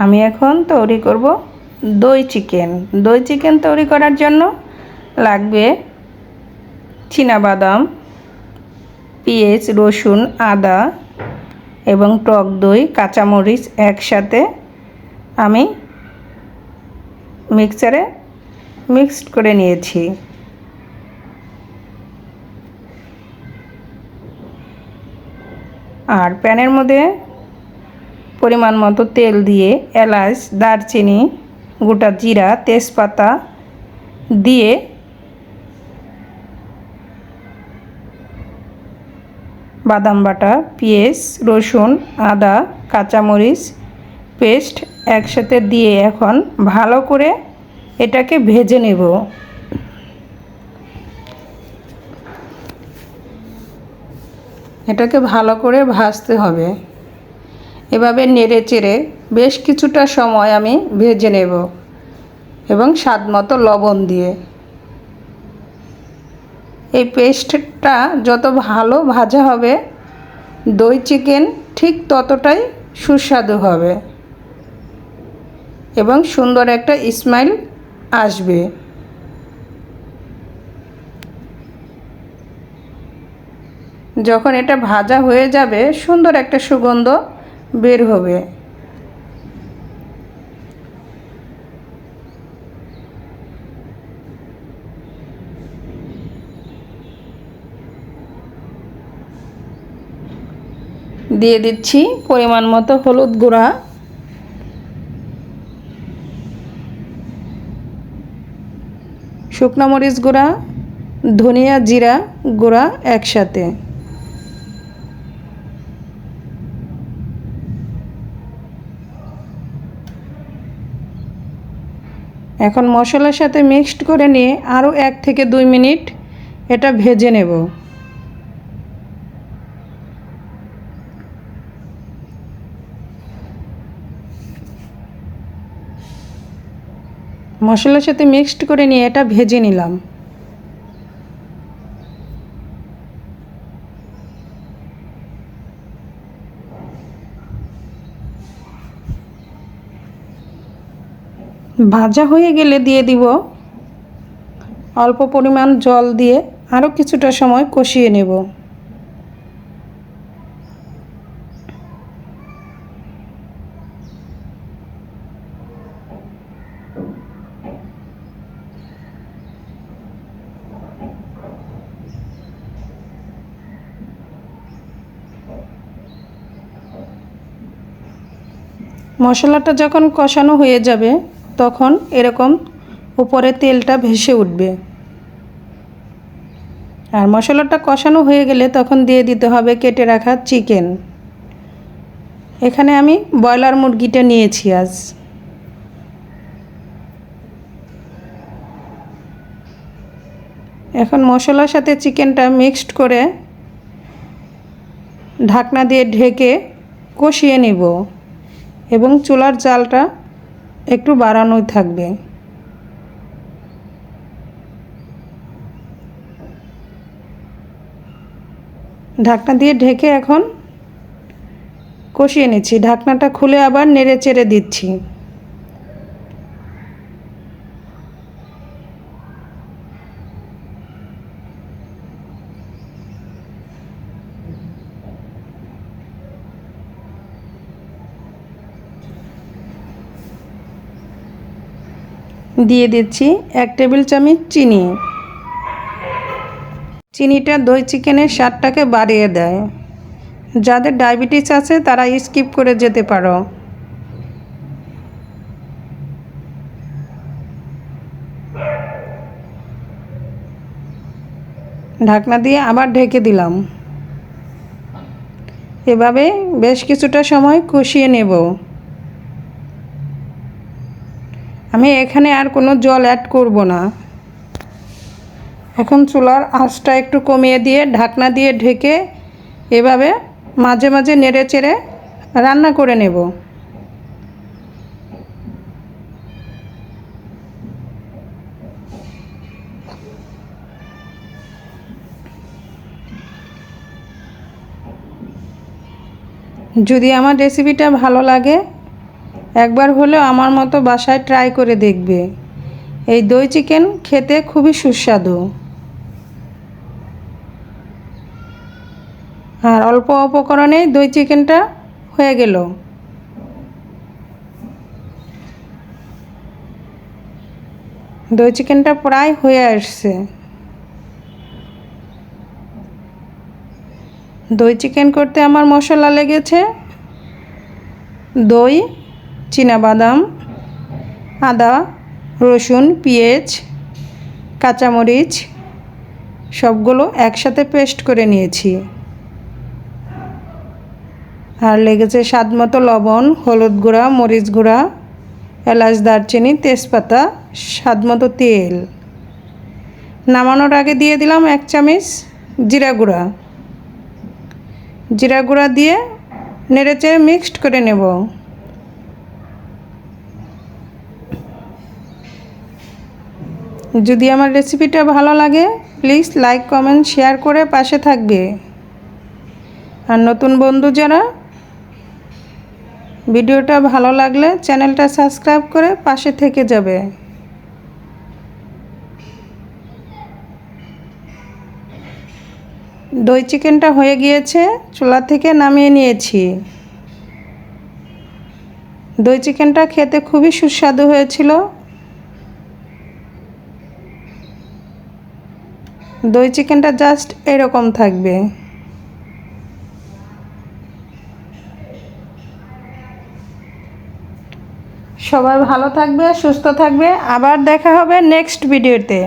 আমি এখন তৈরি করব দই চিকেন। দই চিকেন তৈরি করার জন্য লাগবে চীনাবাদাম, পেঁয়াজ, রসুন, আদা এবং টক দই, কাঁচামরিচ একসাথে আমি মিক্সারে মিক্সড করে নিয়েছি। আর প্যানের মধ্যে পরিমাণ মতো তেল দিয়ে এলাচ, দারচিনি, গোটা জিরা, তেজপাতা দিয়ে বাদাম বাটা, পেঁয়াজ, রসুন, আদা, কাঁচামরিচ পেস্ট একসাথে দিয়ে এখন ভালো করে এটাকে ভেজে নেব। এটাকে ভালো করে ভাজতে হবে। এভাবে নেড়ে চেড়ে বেশ কিছুটা সময় আমি ভেজে নেব এবং স্বাদ মতো লবণ দিয়ে। এই পেস্টটা যত ভালো ভাজা হবে দই চিকেন ঠিক ততটাই সুস্বাদু হবে এবং সুন্দর একটা স্মেল আসবে। যখন এটা ভাজা হয়ে যাবে সুন্দর একটা সুগন্ধ বের হবে। দিয়ে দিচ্ছি পরিমাণ মতো হলুদ গুঁড়া, শুকনো মরিচ গুঁড়া, ধনিয়া জিরা গুঁড়া একসাথে। এখন মশলার সাথে মিক্সড করে নিয়ে আরও 1 থেকে 2 মিনিট এটা ভেজে নেব। মশলার সাথে মিক্সড করে নিয়ে এটা ভেজে নিলাম। ভাজা হয়ে গেলে দিয়ে দিব অল্প পরিমাণ জল দিয়ে আরও কিছুটা সময় কষিয়ে নেব। মশলাটা যখন কষানো হয়ে যাবে তখন এরকম উপরে তেলটা ভেসে উঠবে। আর মশলাটা কষানো হয়ে গেলে তখন দিয়ে দিতে হবে কেটে রাখা চিকেন। এখানে আমি ব্রয়লার মুরগিটা নিয়েছি আজ। এখন মশলার সাথে চিকেনটা মিক্সড করে ঢাকনা দিয়ে ঢেকে কষিয়ে নেব এবং চুলার জালটা একটু বাড়ানোই থাকবে। ঢাকনা দিয়ে ঢেকে এখন কষিয়ে নিচ্ছি। ঢাকনাটা খুলে আবার নেড়ে চেড়ে দিচ্ছি। দিয়ে দিচ্ছি 1 টেবিল চামচ চিনি। চিনিটা দই চিকেনের স্বাদটাকে বাড়িয়ে দেয়। যাদের ডায়াবেটিস আছে তারা স্কিপ করে যেতে পারো। ঢাকনা দিয়ে আবার ঢেকে দিলাম। এভাবে বেশ কিছুটা সময় কষিয়ে নেব। আমি এখানে আর কোনো জল অ্যাড করব না। এখন চুলার আঁচটা একটু কমিয়ে দিয়ে ঢাকনা দিয়ে ঢেকে এভাবে মাঝে মাঝে নেড়ে চেড়ে রান্না করে নেব। যদি আমার রেসিপিটা ভালো লাগে একবার হলেও আমার মতো বাসায় ট্রাই করে দেখবে। এই দই চিকেন খেতে খুবই সুস্বাদু। আর অল্প উপকরণেই দই চিকেনটা হয়ে গেল। দই চিকেনটা প্রায় হয়ে আসছে। দই চিকেন করতে আমার মশলা লেগেছে দই, চীনাবাদাম, আদা, রসুন, পেঁয়াজ, কাঁচামরিচ সবগুলো একসাথে পেস্ট করে নিয়েছি। আর লেগেছে স্বাদমতো লবণ, হলুদ গুঁড়া, মরিচ গুঁড়া, এলাচ, দারচিনি, তেজপাতা, স্বাদমতো তেল। নামানোর আগে দিয়ে দিলাম 1 চামচ জিরা গুঁড়া। জিরা গুঁড়া দিয়ে নেড়েচেড়ে মিক্সড করে নেব। যদি আমার রেসিপিটা ভালো লাগে প্লিজ লাইক, কমেন্ট, শেয়ার করে পাশে থাকবে। আর নতুন বন্ধু যারা, ভিডিওটা ভালো লাগলে চ্যানেলটা সাবস্ক্রাইব করে পাশে থেকে যাবে। দই চিকেনটা হয়ে গিয়েছে, চুলা থেকে নামিয়ে নিয়েছি। দই চিকেনটা খেতে খুবই সুস্বাদু হয়েছিল। দই চিকেনটা জাস্ট এরকম থাকবে। সবাই ভালো থাকবে, সুস্থ থাকবে। আবার দেখা হবে নেক্সট ভিডিওতে।